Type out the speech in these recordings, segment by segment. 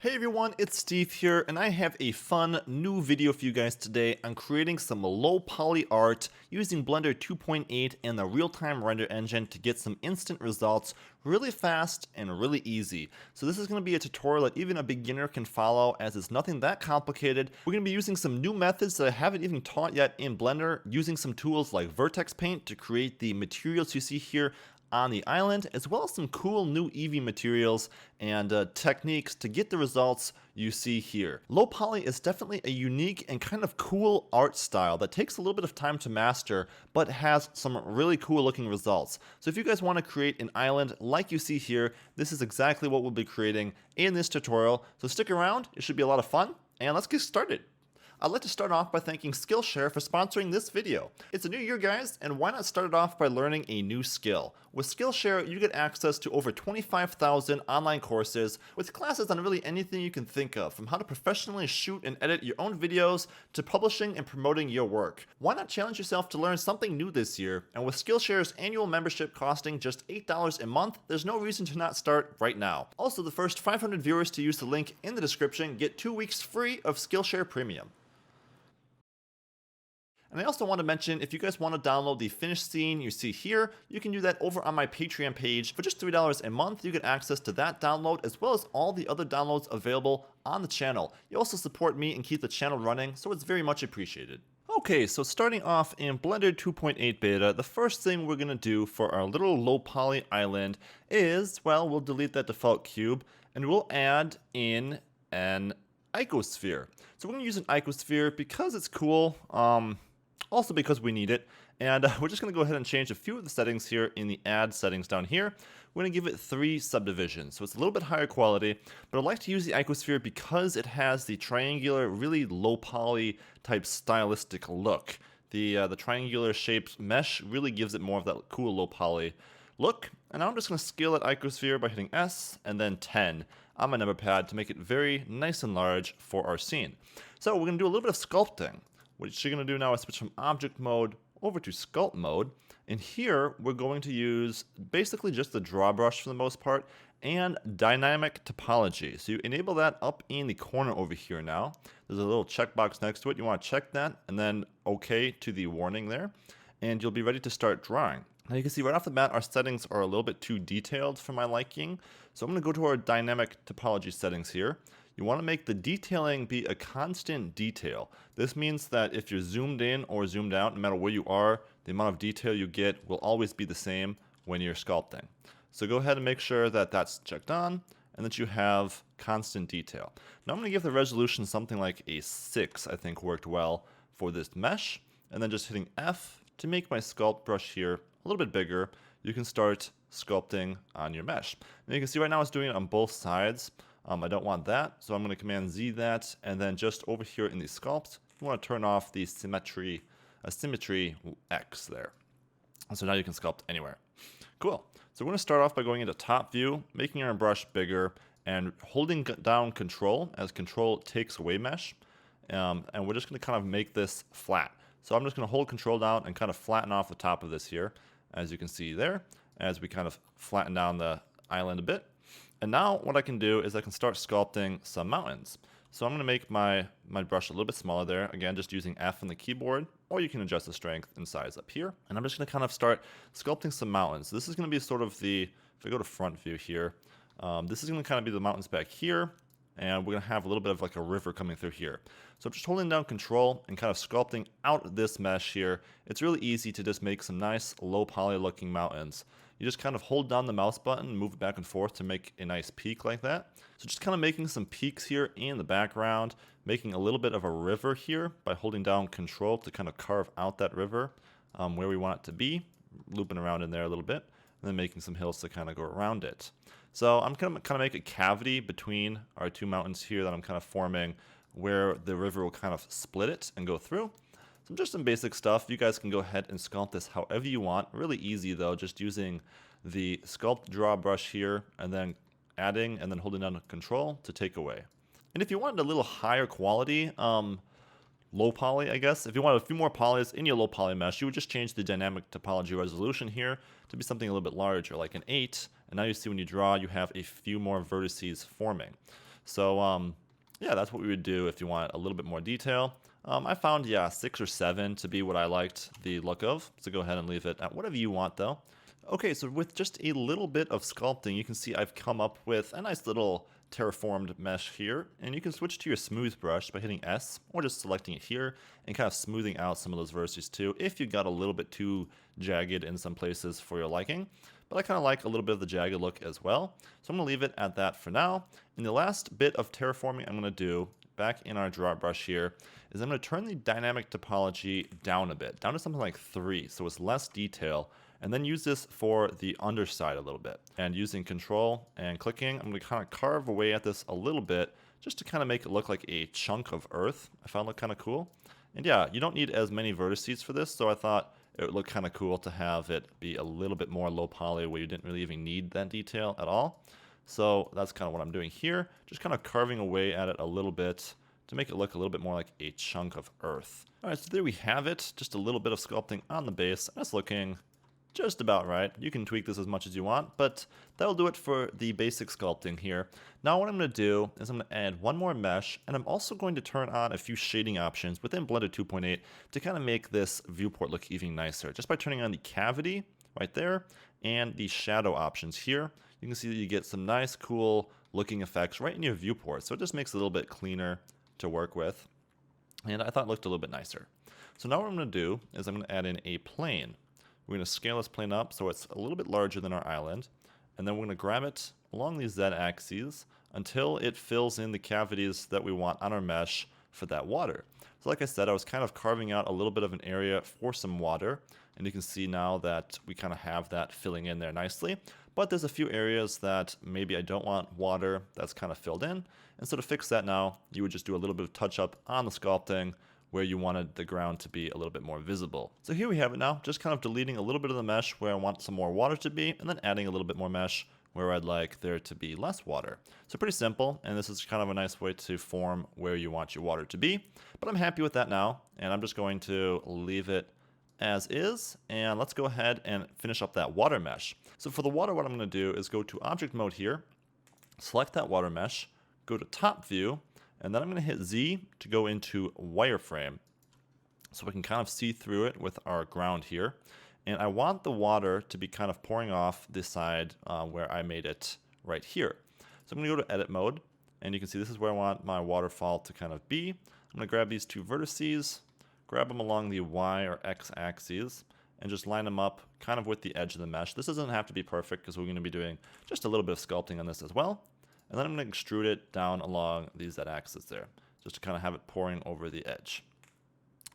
Hey everyone, it's Steve here, and I have a fun new video for you guys today on creating some low poly art using Blender 2.8 and the real-time render engine to get some instant results really fast and really easy. So this is going to be a tutorial that even a beginner can follow, as it's nothing that complicated. We're going to be using some new methods that I haven't even taught yet in Blender, using some tools like vertex paint to create the materials you see here on the island, as well as some cool new Eevee materials and techniques to get the results you see here. Low poly is definitely a unique and kind of cool art style that takes a little bit of time to master, but has some really cool looking results. So if you guys want to create an island like you see here, this is exactly what we'll be creating in this tutorial. So stick around, it should be a lot of fun, and let's get started. I'd like to start off by thanking Skillshare for sponsoring this video. It's a new year, guys, and why not start it off by learning a new skill? With Skillshare, you get access to over 25,000 online courses with classes on really anything you can think of, from how to professionally shoot and edit your own videos to publishing and promoting your work. Why not challenge yourself to learn something new this year? And with Skillshare's annual membership costing just $8 a month, there's no reason to not start right now. Also, the first 500 viewers to use the link in the description get 2 weeks free of Skillshare Premium. And I also want to mention, if you guys want to download the finished scene you see here, you can do that over on my Patreon page. For just $3 a month, you get access to that download, as well as all the other downloads available on the channel. You also support me and keep the channel running, so it's very much appreciated. Okay, so starting off in Blender 2.8 beta, the first thing we're going to do for our little low poly island is, well, we'll delete that default cube, and we'll add in an icosphere. So we're going to use an icosphere because it's cool. Also because we need it, and we're just going to go ahead and change a few of the settings here in the add settings down here. We're going to give it 3 subdivisions, so it's a little bit higher quality, but I like to use the icosphere because it has the triangular, really low poly type stylistic look. The triangular shaped mesh really gives it more of that cool low poly look, and now I'm just going to scale that icosphere by hitting S and then 10 on my number pad to make it very nice and large for our scene. So we're going to do a little bit of sculpting. What you're going to do now is switch from object mode over to sculpt mode, and here we're going to use basically just the draw brush for the most part and dynamic topology. So you enable that up in the corner over here now. There's a little checkbox next to it. You want to check that and then OK to the warning there, and you'll be ready to start drawing. Now you can see right off the bat our settings are a little bit too detailed for my liking, so I'm going to go to our dynamic topology settings here. You want to make the detailing be a constant detail. This means that if you're zoomed in or zoomed out, no matter where you are, the amount of detail you get will always be the same when you're sculpting. So go ahead and make sure that that's checked on and that you have constant detail. Now I'm going to give the resolution something like a 6, I think worked well for this mesh, and then just hitting F to make my sculpt brush here a little bit bigger. You can start sculpting on your mesh. Now you can see right now it's doing it on both sides. I don't want that, so I'm going to Command Z that, and then just over here in the sculpt, you want to turn off the symmetry X there. And so now you can sculpt anywhere. Cool. So we're going to start off by going into top view, making our brush bigger, and holding down Control as Control takes away mesh. And we're just going to kind of make this flat. So I'm just going to hold Control down and kind of flatten off the top of this here, as you can see there, as we kind of flatten down the island a bit. And now what I can do is I can start sculpting some mountains. So I'm going to make my brush a little bit smaller there, again just using F on the keyboard, or you can adjust the strength and size up here. And I'm just going to kind of start sculpting some mountains. This is going to be sort of the, if I go to front view here, this is going to kind of be the mountains back here, and we're going to have a little bit of like a river coming through here. So I'm just holding down Control and kind of sculpting out this mesh here. It's really easy to just make some nice low poly looking mountains. You just kind of hold down the mouse button and move it back and forth to make a nice peak like that. So just kind of making some peaks here in the background, making a little bit of a river here by holding down Control to kind of carve out that river where we want it to be, looping around in there a little bit, and then making some hills to kind of go around it. So I'm going to kind of make a cavity between our two mountains here that I'm kind of forming, where the river will kind of split it and go through. So just some basic stuff. You guys can go ahead and sculpt this however you want. Really easy though, just using the sculpt draw brush here and then adding and then holding down Control to take away. And if you wanted a little higher quality, low poly, I guess, if you want a few more polys in your low poly mesh, you would just change the dynamic topology resolution here to be something a little bit larger, like an 8. And now you see when you draw, you have a few more vertices forming. So yeah, that's what we would do if you want a little bit more detail. I found, yeah, 6 or 7 to be what I liked the look of. So go ahead and leave it at whatever you want though. Okay, so with just a little bit of sculpting, you can see I've come up with a nice little terraformed mesh here, and you can switch to your smooth brush by hitting S, or just selecting it here, and kind of smoothing out some of those vertices too, if you got a little bit too jagged in some places for your liking. But I kind of like a little bit of the jagged look as well, so I'm going to leave it at that for now. And the last bit of terraforming I'm going to do, back in our draw brush here, is I'm going to turn the dynamic topology down a bit, down to something like 3, so it's less detail. And then use this for the underside a little bit. And using control and clicking, I'm going to kind of carve away at this a little bit just to kind of make it look like a chunk of earth. I found it kind of cool. And yeah, you don't need as many vertices for this, so I thought it would look kind of cool to have it be a little bit more low poly where you didn't really even need that detail at all. So that's kind of what I'm doing here, just kind of carving away at it a little bit to make it look a little bit more like a chunk of earth. All right, so there we have it, just a little bit of sculpting on the base. That's looking just about right. You can tweak this as much as you want, but that'll do it for the basic sculpting here. Now what I'm going to do is I'm going to add one more mesh, and I'm also going to turn on a few shading options within Blender 2.8 to kind of make this viewport look even nicer. Just by turning on the cavity right there and the shadow options here, you can see that you get some nice cool looking effects right in your viewport. So it just makes it a little bit cleaner to work with, and I thought it looked a little bit nicer. So now what I'm going to do is I'm going to add in a plane. We're going to scale this plane up so it's a little bit larger than our island, and then we're going to grab it along these z-axes until it fills in the cavities that we want on our mesh for that water. So like I said, I was kind of carving out a little bit of an area for some water, and you can see now that we kind of have that filling in there nicely. But there's a few areas that maybe I don't want water that's kind of filled in, and so to fix that now, you would just do a little bit of touch up on the sculpting where you wanted the ground to be a little bit more visible. So here we have it now, just kind of deleting a little bit of the mesh where I want some more water to be, and then adding a little bit more mesh where I'd like there to be less water. So pretty simple, and this is kind of a nice way to form where you want your water to be. But I'm happy with that now, and I'm just going to leave it as is, and let's go ahead and finish up that water mesh. So for the water, what I'm going to do is go to object mode here, select that water mesh, go to top view, and then I'm going to hit Z to go into wireframe so we can kind of see through it with our ground here. And I want the water to be kind of pouring off this side where I made it right here. So I'm going to go to edit mode, and you can see this is where I want my waterfall to kind of be. I'm going to grab these 2 vertices, grab them along the Y or X axes, and just line them up kind of with the edge of the mesh. This doesn't have to be perfect because we're going to be doing just a little bit of sculpting on this as well. And then I'm going to extrude it down along these z-axis there, just to kind of have it pouring over the edge.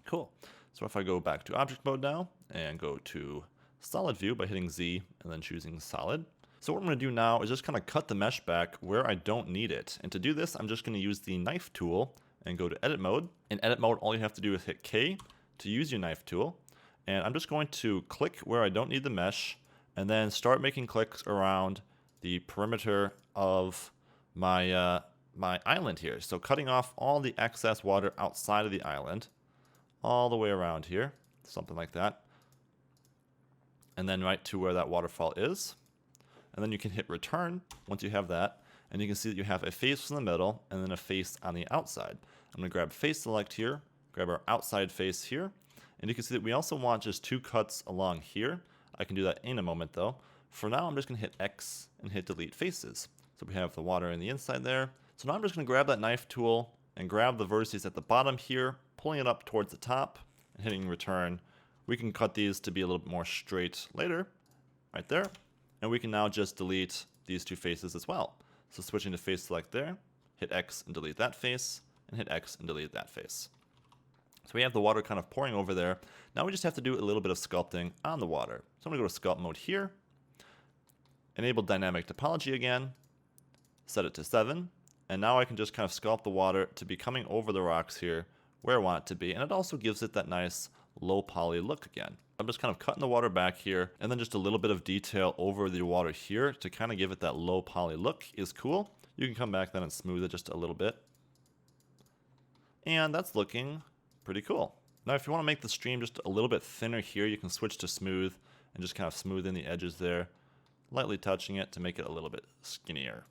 Cool. So if I go back to object mode now and go to solid view by hitting Z and then choosing solid. So what I'm going to do now is just kind of cut the mesh back where I don't need it. And to do this, I'm just going to use the knife tool and go to edit mode. In edit mode, all you have to do is hit K to use your knife tool. And I'm just going to click where I don't need the mesh and then start making clicks around the perimeter of my island here. So cutting off all the excess water outside of the island all the way around here, something like that. And then right to where that waterfall is. And then you can hit return once you have that. And you can see that you have a face in the middle and then a face on the outside. I'm going to grab face select here, grab our outside face here. And you can see that we also want just 2 cuts along here. I can do that in a moment though. For now, I'm just going to hit X and hit delete faces. So we have the water in the inside there. So now I'm just going to grab that knife tool and grab the vertices at the bottom here, pulling it up towards the top and hitting return. We can cut these to be a little bit more straight later, right there. And we can now just delete these 2 faces as well. So switching to face select there, hit X and delete that face, and hit X and delete that face. So we have the water kind of pouring over there. Now we just have to do a little bit of sculpting on the water. So I'm going to go to sculpt mode here, enable dynamic topology again, set it to 7, and now I can just kind of sculpt the water to be coming over the rocks here where I want it to be, and it also gives it that nice low poly look again. I'm just kind of cutting the water back here, and then just a little bit of detail over the water here to kind of give it that low poly look is cool. You can come back then and smooth it just a little bit. And that's looking pretty cool. Now if you want to make the stream just a little bit thinner here, you can switch to smooth and just kind of smooth in the edges there, lightly touching it to make it a little bit skinnier.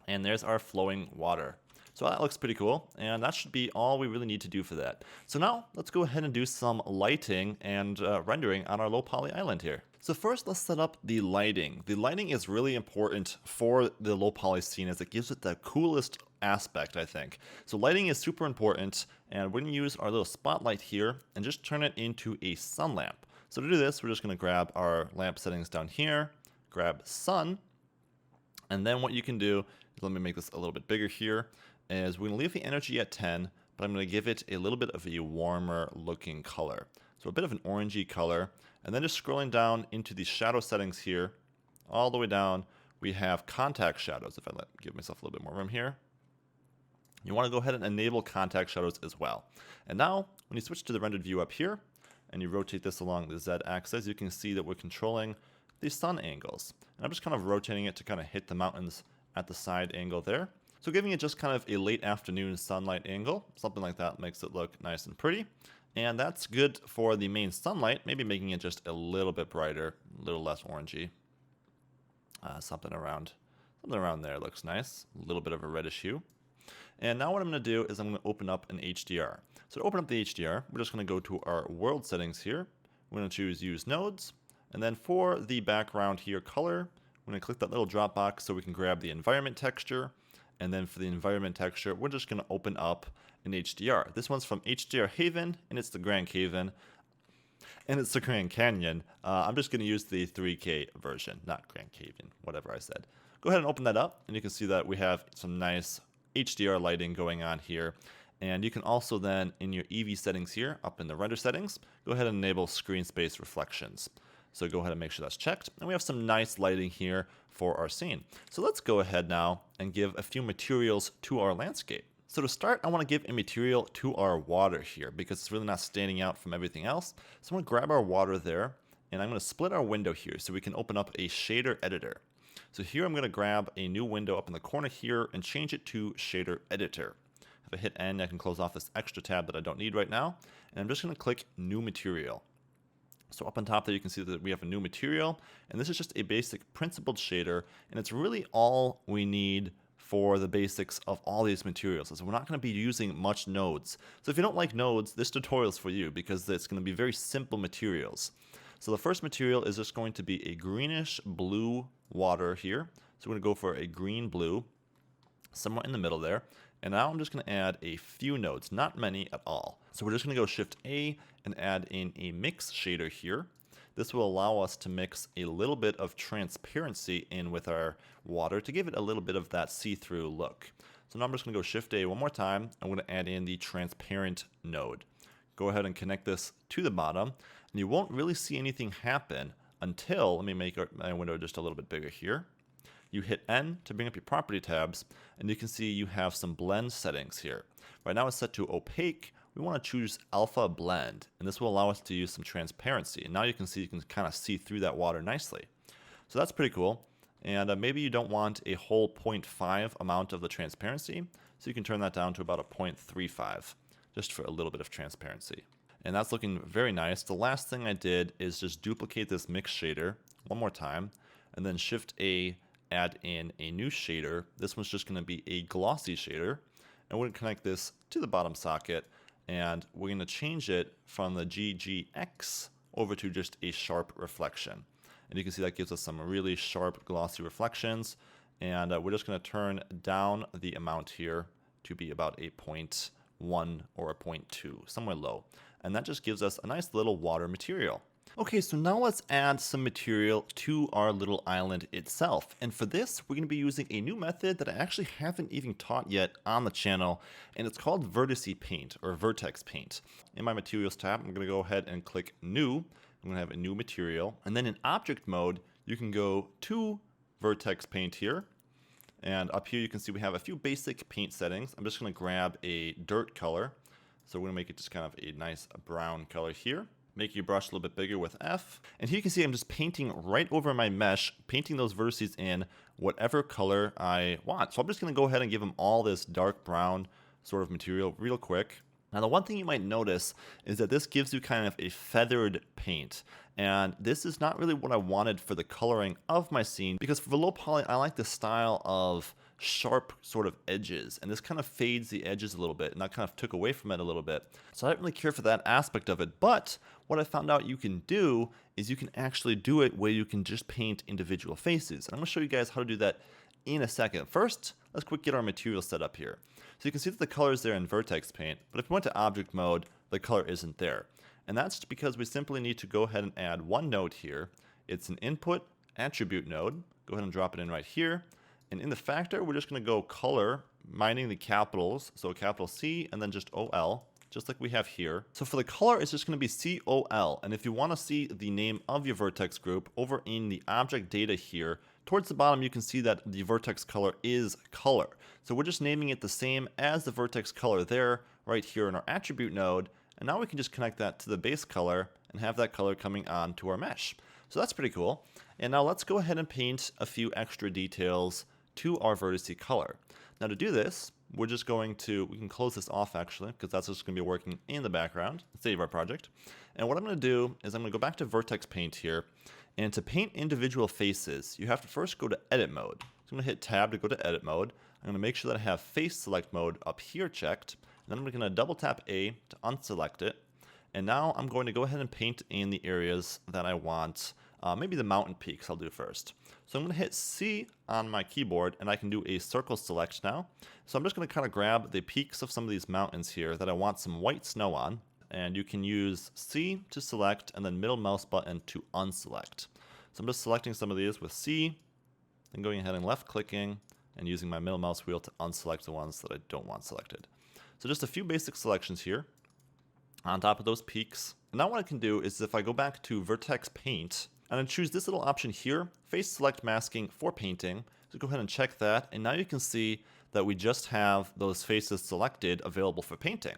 And there's our flowing water. So that looks pretty cool, and that should be all we really need to do for that. So now let's go ahead and do some lighting and rendering on our low poly island here. So first, let's set up the lighting. The lighting is really important for the low poly scene as it gives it the coolest aspect, I think. So lighting is super important, and we're gonna use our little spotlight here and just turn it into a sun lamp. So to do this, we're just gonna grab our lamp settings down here, grab sun, and then what you can do is, let me make this a little bit bigger here, is we're going to leave the energy at 10, but I'm going to give it a little bit of a warmer looking color. So a bit of an orangey color. And then just scrolling down into the shadow settings here, all the way down, we have contact shadows. If I give myself a little bit more room here. You want to go ahead and enable contact shadows as well. And now, when you switch to the rendered view up here, and you rotate this along the Z axis, you can see that we're controlling the sun angles. And I'm just kind of rotating it to kind of hit the mountains at the side angle there. So giving it just kind of a late afternoon sunlight angle, something like that makes it look nice and pretty. And that's good for the main sunlight, maybe making it just a little bit brighter, a little less orangey. Something around there looks nice, a little bit of a reddish hue. And now what I'm going to do is I'm going to open up an HDR. So to open up the HDR, we're just going to go to our world settings here. We're going to choose use nodes. And then for the background here color, we're going to click that little drop box so we can grab the environment texture. And then for the environment texture, we're just going to open up an HDR. This one's from HDR Haven, and it's the Grand Canyon. And it's the Grand Canyon. I'm just going to use the 3K version, not Grand Canyon, whatever I said. Go ahead and open that up, and you can see that we have some nice HDR lighting going on here. And you can also then, in your EV settings here, up in the render settings, go ahead and enable screen space reflections. So go ahead and make sure that's checked. And we have some nice lighting here for our scene. So let's go ahead now and give a few materials to our landscape. So to start, I want to give a material to our water here because it's really not standing out from everything else. So I'm going to grab our water there, and I'm going to split our window here so we can open up a shader editor. So here I'm going to grab a new window up in the corner here and change it to shader editor. If I hit N, I can close off this extra tab that I don't need right now. And I'm just going to click new material. So up on top there you can see that we have a new material, and this is just a basic principled shader, and it's really all we need for the basics of all these materials. So we're not going to be using much nodes. So if you don't like nodes, this tutorial is for you because it's going to be very simple materials. So the first material is just going to be a greenish blue water here. So we're going to go for a green blue, somewhere in the middle there. And now I'm just going to add a few nodes, not many at all. So we're just going to go Shift A and add in a mix shader here. This will allow us to mix a little bit of transparency in with our water to give it a little bit of that see-through look. So now I'm just going to go Shift A one more time. I'm going to add in the transparent node. Go ahead and connect this to the bottom, and you won't really see anything happen until, let me make my window just a little bit bigger here. You hit N to bring up your property tabs, and you can see you have some blend settings here. Right now it's set to opaque. We want to choose alpha blend, and this will allow us to use some transparency. And now you can kind of see through that water nicely. So that's pretty cool. And maybe you don't want a whole 0.5 amount of the transparency, so you can turn that down to about a 0.35, just for a little bit of transparency. And that's looking very nice. The last thing I did is just duplicate this mix shader one more time, and then Shift A, add in a new shader. This one's just going to be a glossy shader, and we're going to connect this to the bottom socket, and we're going to change it from the GGX over to just a sharp reflection. And you can see that gives us some really sharp glossy reflections, and we're just going to turn down the amount here to be about a 0.1 or a 0.2, somewhere low. And that just gives us a nice little water material. Okay, so now let's add some material to our little island itself. And for this, we're going to be using a new method that I actually haven't even taught yet on the channel, and it's called vertice paint or vertex paint. In my materials tab, I'm going to go ahead and click new. I'm going to have a new material. And then in object mode, you can go to vertex paint here. And up here, you can see we have a few basic paint settings. I'm just going to grab a dirt color. So we're going to make it just kind of a nice brown color here. Make your brush a little bit bigger with F. And here you can see I'm just painting right over my mesh, painting those vertices in whatever color I want. So I'm just going to go ahead and give them all this dark brown sort of material real quick. Now the one thing you might notice is that this gives you kind of a feathered paint. And this is not really what I wanted for the coloring of my scene, because for the low poly, I like the style of sharp sort of edges, and this kind of fades the edges a little bit, and that kind of took away from it a little bit. So I didn't really care for that aspect of it, but what I found out you can do is you can actually do it where you can just paint individual faces. And I'm going to show you guys how to do that in a second. First, let's quick get our material set up here. So you can see that the color is there in vertex paint, but if we went to object mode, the color isn't there. And that's just because we simply need to go ahead and add one node here. It's an input attribute node. Go ahead and drop it in right here. And in the factor, we're just going to go color, mining the capitals. So capital C and then just OL, just like we have here. So for the color, it's just going to be COL. And if you want to see the name of your vertex group over in the object data here, towards the bottom, you can see that the vertex color is color. So we're just naming it the same as the vertex color there, right here in our attribute node. And now we can just connect that to the base color and have that color coming on to our mesh. So that's pretty cool. And now let's go ahead and paint a few extra details to our vertice color. Now to do this, we're just going to, we can close this off actually, because that's just going to be working in the background. Save our project. And what I'm going to do is I'm going to go back to vertex paint here. And to paint individual faces, you have to first go to edit mode. So I'm going to hit tab to go to edit mode. I'm going to make sure that I have face select mode up here checked. And then I'm going to double tap A to unselect it. And now I'm going to go ahead and paint in the areas that I want. Maybe the mountain peaks I'll do first. So I'm going to hit C on my keyboard and I can do a circle select now. So I'm just going to kind of grab the peaks of some of these mountains here that I want some white snow on. And you can use C to select and then middle mouse button to unselect. So I'm just selecting some of these with C, then going ahead and left clicking and using my middle mouse wheel to unselect the ones that I don't want selected. So just a few basic selections here on top of those peaks. And now what I can do is if I go back to vertex paint and I choose this little option here, face select masking for painting. So go ahead and check that. And now you can see that we just have those faces selected available for painting.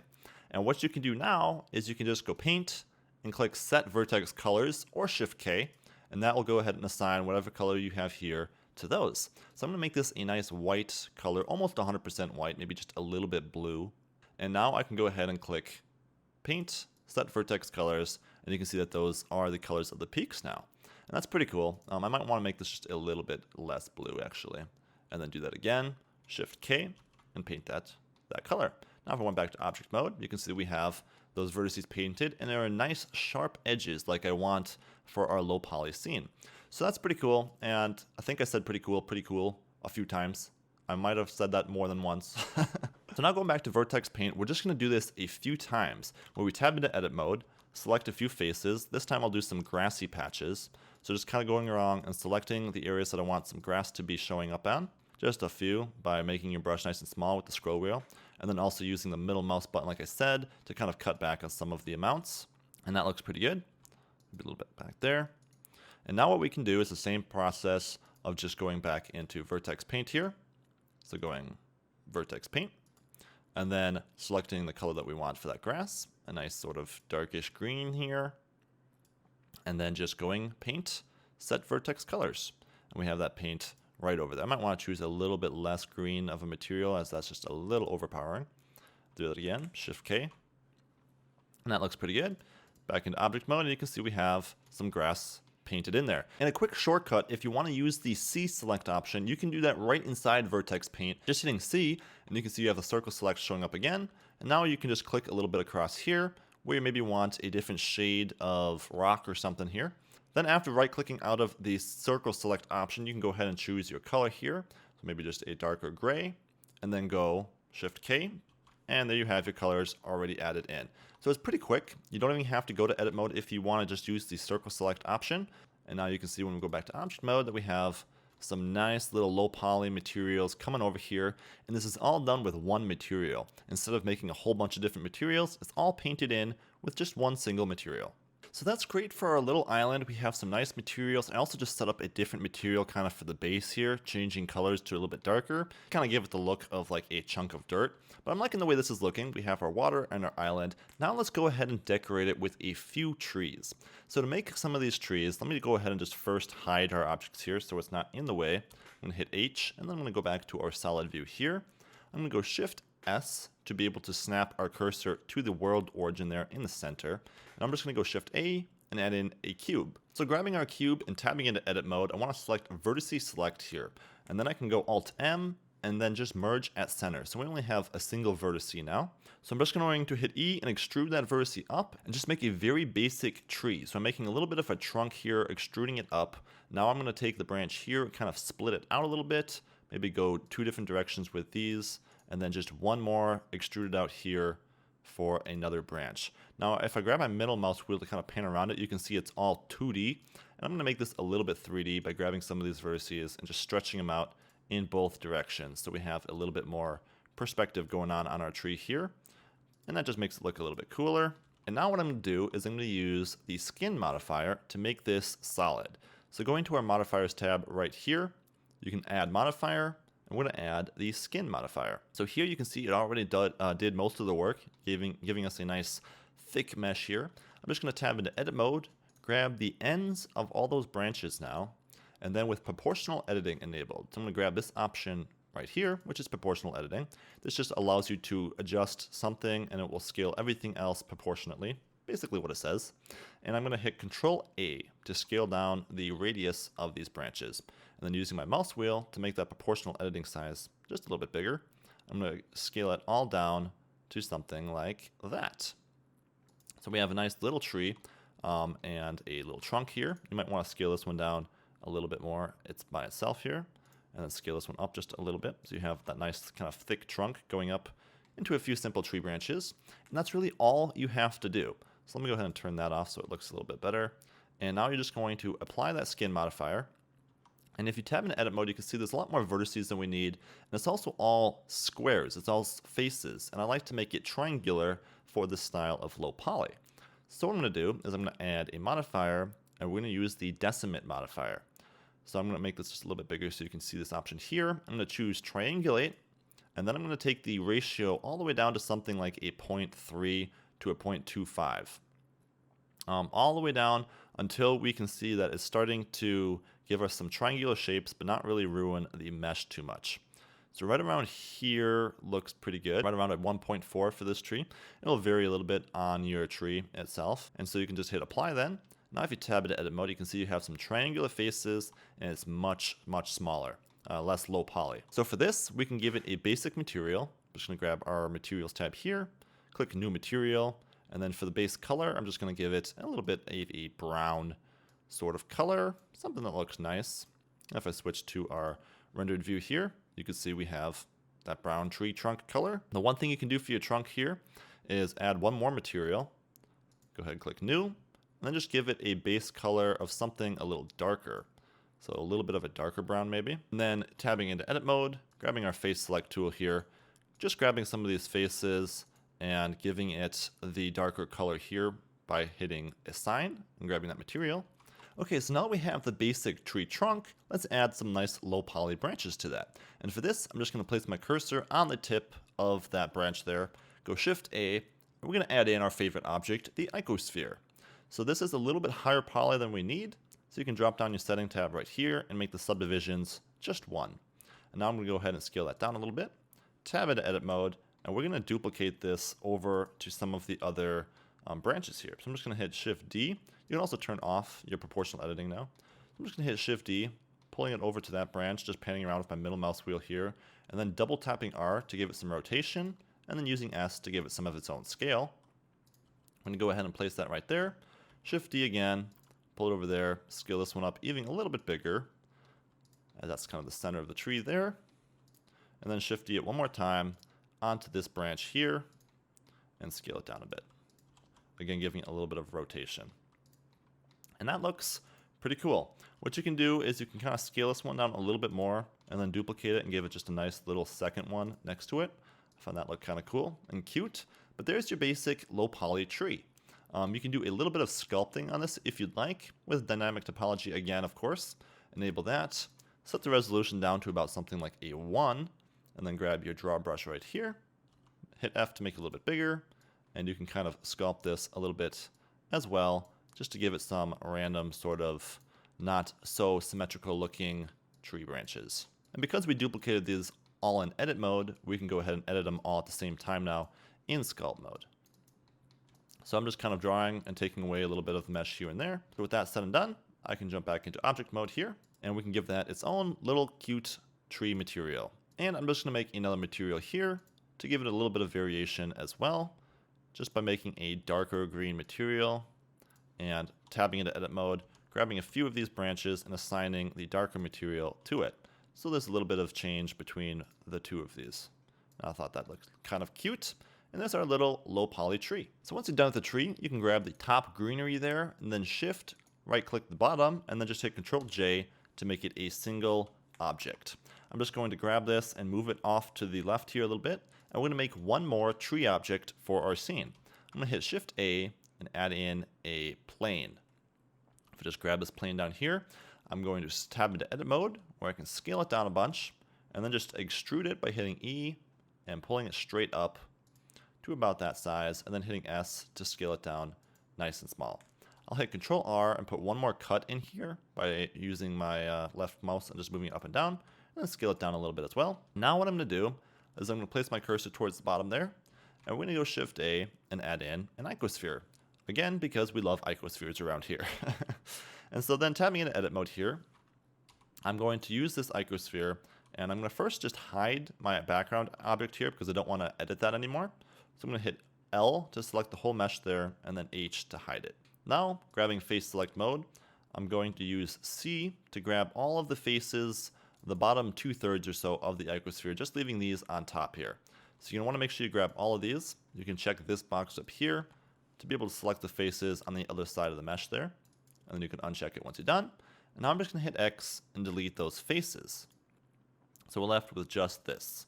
And what you can do now is you can just go paint and click set vertex colors or shift K, and that will go ahead and assign whatever color you have here to those. So I'm going to make this a nice white color, almost 100% white, maybe just a little bit blue. And now I can go ahead and click paint, set vertex colors, and you can see that those are the colors of the peaks now. And that's pretty cool. I might want to make this just a little bit less blue actually. And then do that again, shift K, and paint that color. Now if I went back to object mode, you can see we have those vertices painted and there are nice sharp edges like I want for our low poly scene. So that's pretty cool. And I think I said pretty cool a few times. I might have said that more than once. So now going back to vertex paint, we're just going to do this a few times where we tab into edit mode, select a few faces. This time I'll do some grassy patches. So just kind of going around and selecting the areas that I want some grass to be showing up on. Just a few by making your brush nice and small with the scroll wheel. And then also using the middle mouse button, like I said, to kind of cut back on some of the amounts. And that looks pretty good. Maybe a little bit back there. And now what we can do is the same process of just going back into vertex paint here. So going vertex paint. And then selecting the color that we want for that grass. A nice sort of darkish green here. And then just going paint, set vertex colors. And we have that paint right over there. I might want to choose a little bit less green of a material as that's just a little overpowering. Do that again, shift K. And that looks pretty good. Back into object mode and you can see we have some grass painted in there. And a quick shortcut, if you want to use the C select option, you can do that right inside vertex paint. Just hitting C and you can see you have the circle select showing up again. And now you can just click a little bit across here where you maybe want a different shade of rock or something here. Then after right-clicking out of the circle select option, you can go ahead and choose your color here. So maybe just a darker gray, and then go Shift K, and there you have your colors already added in. So it's pretty quick. You don't even have to go to edit mode if you want to just use the circle select option. And now you can see when we go back to object mode that we have some nice little low poly materials coming over here. And this is all done with one material. Instead of making a whole bunch of different materials, it's all painted in with just one single material. So that's great for our little island. We have some nice materials. I also just set up a different material kind of for the base here, changing colors to a little bit darker. Kind of give it the look of like a chunk of dirt. But I'm liking the way this is looking. We have our water and our island. Now let's go ahead and decorate it with a few trees. So to make some of these trees, let me go ahead and just first hide our objects here so it's not in the way. I'm going to hit H and then I'm going to go back to our solid view here. I'm going to go Shift S to be able to snap our cursor to the world origin there in the center. And I'm just going to go Shift A and add in a cube. So grabbing our cube and tabbing into edit mode, I want to select vertice select here. And then I can go Alt M and then just merge at center. So we only have a single vertice now. So I'm just going to hit E and extrude that vertice up and just make a very basic tree. So I'm making a little bit of a trunk here, extruding it up. Now I'm going to take the branch here and kind of split it out a little bit, maybe go 2 different directions with these, and then just one more extruded out here for another branch. Now if I grab my middle mouse wheel to kind of pan around it, you can see it's all 2D, and I'm going to make this a little bit 3D by grabbing some of these vertices and just stretching them out in both directions, so we have a little bit more perspective going on our tree here, and that just makes it look a little bit cooler. And now what I'm going to do is I'm going to use the skin modifier to make this solid. So going to our modifiers tab right here, you can add modifier, and we're going to add the skin modifier. So here you can see it already did most of the work, giving us a nice thick mesh here. I'm just going to tab into edit mode, grab the ends of all those branches now, and then with proportional editing enabled. So I'm going to grab this option right here, which is proportional editing. This just allows you to adjust something and it will scale everything else proportionately, basically what it says. And I'm going to hit Control A to scale down the radius of these branches. And then using my mouse wheel to make that proportional editing size just a little bit bigger, I'm going to scale it all down to something like that. So we have a nice little tree and a little trunk here. You might want to scale this one down a little bit more. It's by itself here. And then scale this one up just a little bit. So you have that nice kind of thick trunk going up into a few simple tree branches. And that's really all you have to do. So let me go ahead and turn that off so it looks a little bit better. And now you're just going to apply that skin modifier. And if you tab into edit mode, you can see there's a lot more vertices than we need. And it's also all squares. It's all faces. And I like to make it triangular for this style of low poly. So what I'm going to do is I'm going to add a modifier, and we're going to use the decimate modifier. So I'm going to make this just a little bit bigger so you can see this option here. I'm going to choose triangulate, and then I'm going to take the ratio all the way down to something like a 0.3 to a 0.25. All the way down until we can see that it's starting to give us some triangular shapes, but not really ruin the mesh too much. So right around here looks pretty good. Right around at 1.4 for this tree. It'll vary a little bit on your tree itself. And so you can just hit apply then. Now if you tab into edit mode, you can see you have some triangular faces and it's much, much smaller, less low poly. So for this, we can give it a basic material. I'm just gonna grab our materials tab here, click new material, and then for the base color, I'm just gonna give it a little bit of a brown sort of color, something that looks nice. If I switch to our rendered view here, you can see we have that brown tree trunk color. The one thing you can do for your trunk here is add one more material. Go ahead and click new, and then just give it a base color of something a little darker. So a little bit of a darker brown maybe. And then tabbing into edit mode, grabbing our face select tool here, just grabbing some of these faces and giving it the darker color here by hitting assign and grabbing that material. Okay, so now that we have the basic tree trunk, let's add some nice low poly branches to that. And for this, I'm just going to place my cursor on the tip of that branch there, go Shift A, and we're going to add in our favorite object, the icosphere. So this is a little bit higher poly than we need, so you can drop down your setting tab right here and make the subdivisions just 1. And now I'm going to go ahead and scale that down a little bit, tab into edit mode, and we're going to duplicate this over to some of the other branches here. So I'm just going to hit Shift D. You can also turn off your proportional editing now. I'm just going to hit Shift D, pulling it over to that branch, just panning around with my middle mouse wheel here, and then double tapping R to give it some rotation, and then using S to give it some of its own scale. I'm going to go ahead and place that right there. Shift D again, pull it over there, scale this one up even a little bit bigger, as that's kind of the center of the tree there. And then Shift D it one more time onto this branch here, and scale it down a bit. Again, giving it a little bit of rotation. And that looks pretty cool. What you can do is you can kind of scale this one down a little bit more and then duplicate it and give it just a nice little second one next to it. I find that look kind of cool and cute. But there's your basic low poly tree. You can do a little bit of sculpting on this if you'd like, with dynamic topology again, of course. Enable that. Set the resolution down to about something like a 1, and then grab your draw brush right here. Hit F to make it a little bit bigger, and you can kind of sculpt this a little bit as well, just to give it some random sort of not so symmetrical looking tree branches. And because we duplicated these all in edit mode, we can go ahead and edit them all at the same time now in sculpt mode. So I'm just kind of drawing and taking away a little bit of the mesh here and there. So with that said and done, I can jump back into object mode here, and we can give that its own little cute tree material. And I'm just going to make another material here to give it a little bit of variation as well, just by making a darker green material and tabbing into edit mode, grabbing a few of these branches and assigning the darker material to it. So there's a little bit of change between the two of these. I thought that looked kind of cute. And there's our little low poly tree. So once you're done with the tree, you can grab the top greenery there and then shift, right click the bottom, and then just hit Control J to make it a single object. I'm just going to grab this and move it off to the left here a little bit. And we're going to make one more tree object for our scene. I'm going to hit Shift A and add in a plane. If I just grab this plane down here, I'm going to tab into edit mode where I can scale it down a bunch and then just extrude it by hitting E and pulling it straight up to about that size, and then hitting S to scale it down nice and small. I'll hit Control R and put one more cut in here by using my left mouse and just moving it up and down, and then scale it down a little bit as well. Now what I'm going to do is I'm going to place my cursor towards the bottom there, and we're going to go Shift A and add in an icosphere. Again, because we love icospheres around here. And so then tabbing into edit mode here, I'm going to use this icosphere, and I'm going to first just hide my background object here because I don't want to edit that anymore. So I'm going to hit L to select the whole mesh there, and then H to hide it. Now, grabbing face select mode, I'm going to use C to grab all of the faces, the bottom 2/3 or so of the icosphere, just leaving these on top here. So you're going to want to make sure you grab all of these. You can check this box up here to be able to select the faces on the other side of the mesh there. And then you can uncheck it once you're done. And now I'm just going to hit X and delete those faces. So we're left with just this.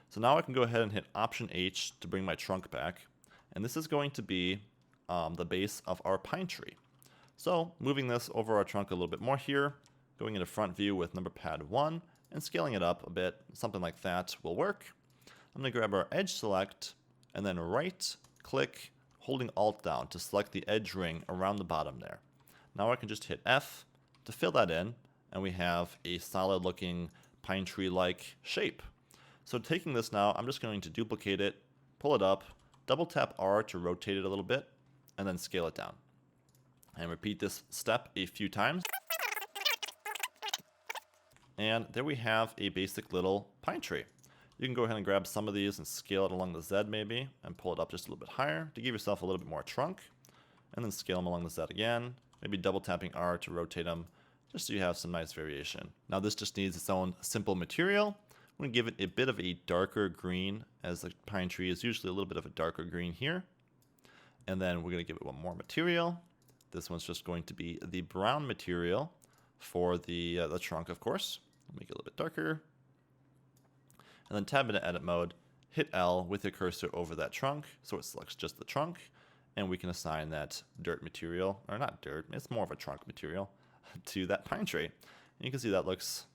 So now I can go ahead and hit Option H to bring my trunk back. And this is going to be the base of our pine tree. So moving this over our trunk a little bit more here, going into front view with number pad 1 and scaling it up a bit, something like that will work. I'm going to grab our edge select and then right click holding Alt down to select the edge ring around the bottom there. Now I can just hit F to fill that in, and we have a solid looking pine tree like shape. So taking this now, I'm just going to duplicate it, pull it up, double tap R to rotate it a little bit, and then scale it down. And repeat this step a few times. And there we have a basic little pine tree. You can go ahead and grab some of these and scale it along the Z maybe, and pull it up just a little bit higher to give yourself a little bit more trunk, and then scale them along the Z again, maybe double tapping R to rotate them, just so you have some nice variation. Now this just needs its own simple material. I'm going to give it a bit of a darker green, as the pine tree is usually a little bit of a darker green here. And then we're going to give it one more material. This one's just going to be the brown material for the trunk, of course. I'll make it a little bit darker. And then tab into edit mode, hit L with your cursor over that trunk, so it selects just the trunk. And we can assign that dirt material, or not dirt, it's more of a trunk material, to that pine tree. And you can see that looks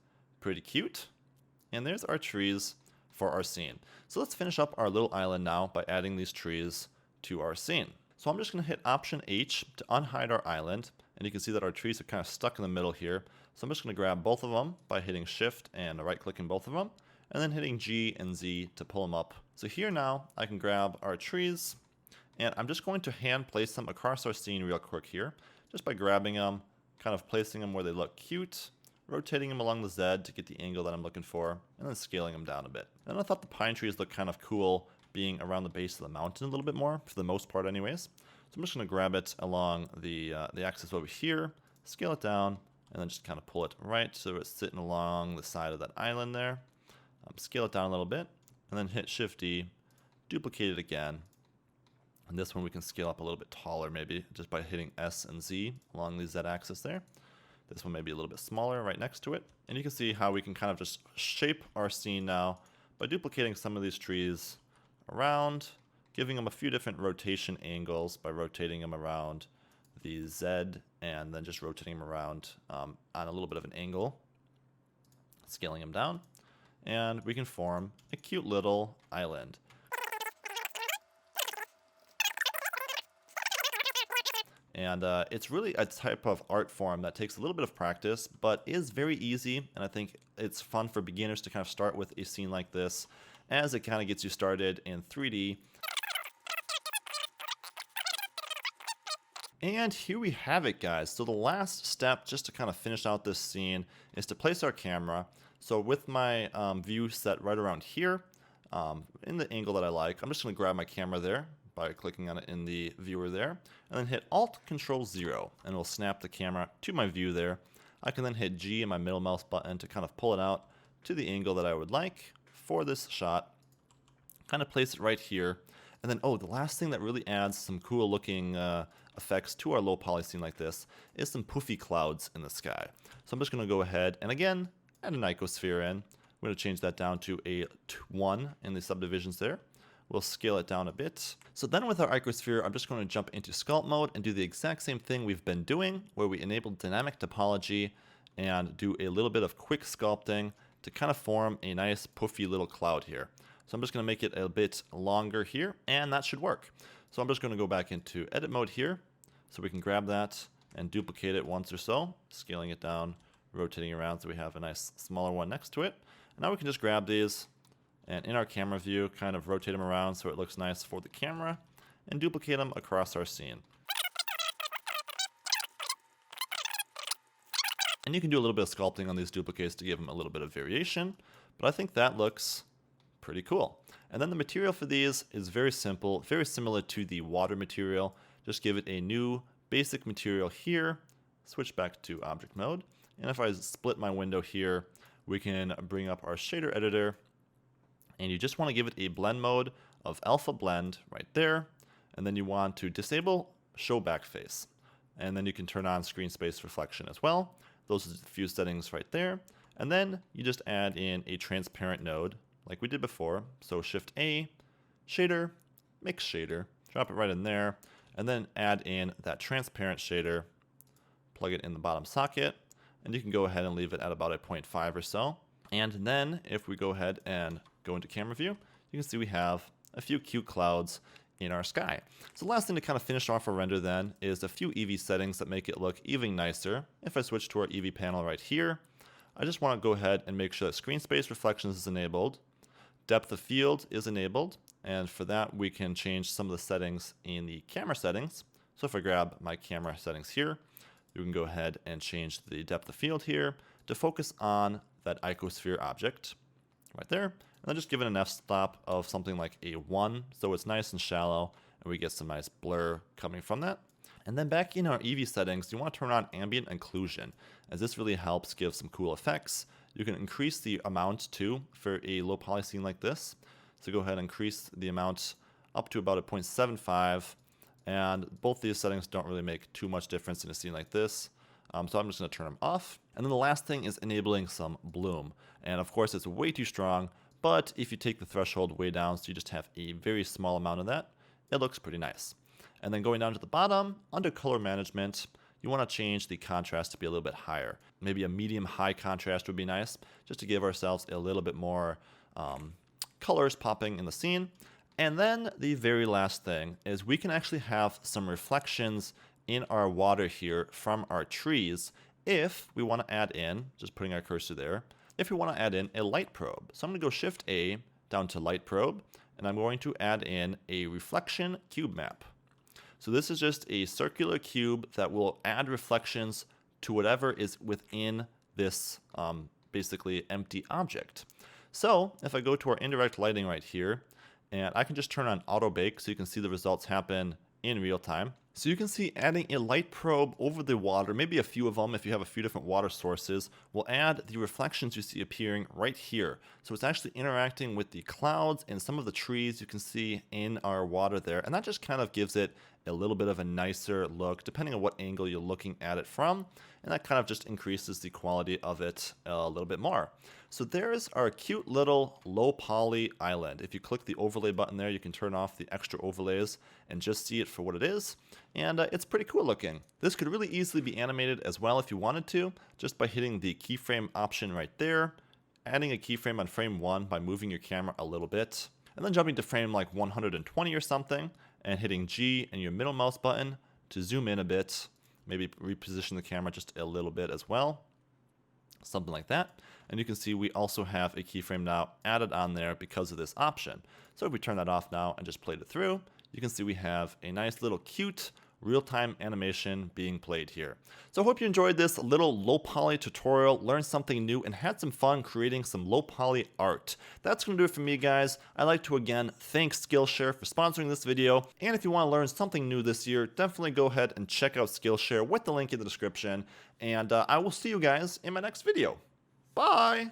pretty cute. And there's our trees for our scene. So let's finish up our little island now by adding these trees to our scene. So I'm just going to hit Option H to unhide our island. And you can see that our trees are kind of stuck in the middle here. So I'm just going to grab both of them by hitting Shift and right-clicking both of them. And then hitting G and Z to pull them up. So here now, I can grab our trees. And I'm just going to hand place them across our scene real quick here. Just by grabbing them, kind of placing them where they look cute, rotating them along the Z to get the angle that I'm looking for, and then scaling them down a bit. And I thought the pine trees look kind of cool being around the base of the mountain a little bit more, for the most part anyways. So I'm just going to grab it along the axis over here, scale it down, and then just kind of pull it right so it's sitting along the side of that island there. Scale it down a little bit, and then hit Shift D, duplicate it again. And this one we can scale up a little bit taller maybe, just by hitting S and Z along the Z axis there. This one may be a little bit smaller right next to it. And you can see how we can kind of just shape our scene now by duplicating some of these trees around, giving them a few different rotation angles by rotating them around the Z and then just rotating them around on a little bit of an angle, scaling them down. And we can form a cute little island. And it's really a type of art form that takes a little bit of practice, but is very easy. And I think it's fun for beginners to kind of start with a scene like this, as it kind of gets you started in 3D. And here we have it, guys. So the last step, just to kind of finish out this scene, is to place our camera. So with my view set right around here, in the angle that I like, I'm just going to grab my camera there by clicking on it in the viewer there, and then hit Alt-Control-0, and it'll snap the camera to my view there. I can then hit G and my middle mouse button to kind of pull it out to the angle that I would like for this shot, kind of place it right here. And then, the last thing that really adds some cool looking effects to our low poly scene like this is some poofy clouds in the sky. So I'm just going to go ahead and again add an icosphere in. I'm going to change that down to a 1 in the subdivisions there. We'll scale it down a bit. So then with our icosphere, I'm just going to jump into sculpt mode and do the exact same thing we've been doing, where we enable dynamic topology and do a little bit of quick sculpting to kind of form a nice poofy little cloud here. So I'm just going to make it a bit longer here, and that should work. So I'm just going to go back into edit mode here, so we can grab that and duplicate it once or so, scaling it down, rotating around so we have a nice smaller one next to it. And now we can just grab these and in our camera view, kind of rotate them around so it looks nice for the camera, and duplicate them across our scene. And you can do a little bit of sculpting on these duplicates to give them a little bit of variation, but I think that looks pretty cool. And then the material for these is very simple, very similar to the water material. Just give it a new basic material here, switch back to object mode, and if I split my window here, we can bring up our shader editor, and you just want to give it a blend mode of alpha blend right there, and then you want to disable show backface, and then you can turn on screen space reflection as well. Those are the few settings right there, and then you just add in a transparent node like we did before. So Shift A, shader, mix shader, drop it right in there, and then add in that transparent shader, plug it in the bottom socket, and you can go ahead and leave it at about a 0.5 or so. And then if we go ahead and go into camera view, you can see we have a few cute clouds in our sky. So the last thing to kind of finish off our render then is a few EV settings that make it look even nicer. If I switch to our EV panel right here, I just want to go ahead and make sure that screen space reflections is enabled, depth of field is enabled, and for that we can change some of the settings in the camera settings. So if I grab my camera settings here, you can go ahead and change the depth of field here to focus on that icosphere object right there, and then just give it an f-stop of something like a 1, so it's nice and shallow, and we get some nice blur coming from that. And then back in our EV settings, you want to turn on ambient occlusion, as this really helps give some cool effects. You can increase the amount too for a low poly scene like this. So go ahead and increase the amount up to about a 0.75, and both these settings don't really make too much difference in a scene like this. So I'm just going to turn them off. And then the last thing is enabling some bloom. And of course it's way too strong, but if you take the threshold way down so you just have a very small amount of that, it looks pretty nice. And then going down to the bottom, under color management, you want to change the contrast to be a little bit higher. Maybe a medium high contrast would be nice, just to give ourselves a little bit more colors popping in the scene. And then the very last thing is we can actually have some reflections in our water here from our trees if we want to add in, just putting our cursor there, if we want to add in a light probe. So I'm going to go Shift A down to light probe, and I'm going to add in a reflection cube map. So this is just a circular cube that will add reflections to whatever is within this basically empty object. So if I go to our indirect lighting right here, and I can just turn on auto bake so you can see the results happen in real time. So you can see adding a light probe over the water, maybe a few of them if you have a few different water sources, will add the reflections you see appearing right here. So it's actually interacting with the clouds and some of the trees you can see in our water there, and that just kind of gives it a little bit of a nicer look depending on what angle you're looking at it from, and that kind of just increases the quality of it a little bit more. So there's our cute little low poly island. If you click the overlay button there, you can turn off the extra overlays and just see it for what it is, and it's pretty cool looking. This could really easily be animated as well if you wanted to, just by hitting the keyframe option right there, adding a keyframe on frame 1 by moving your camera a little bit, and then jumping to frame like 120 or something, and hitting G and your middle mouse button to zoom in a bit, maybe reposition the camera just a little bit as well, something like that. And you can see we also have a keyframe now added on there because of this option. So if we turn that off now and just played it through, you can see we have a nice little cute real-time animation being played here. So I hope you enjoyed this little low poly tutorial, learned something new, and had some fun creating some low poly art. That's going to do it for me, guys. I'd like to again thank Skillshare for sponsoring this video, and if you want to learn something new this year, definitely go ahead and check out Skillshare with the link in the description, and I will see you guys in my next video. Bye!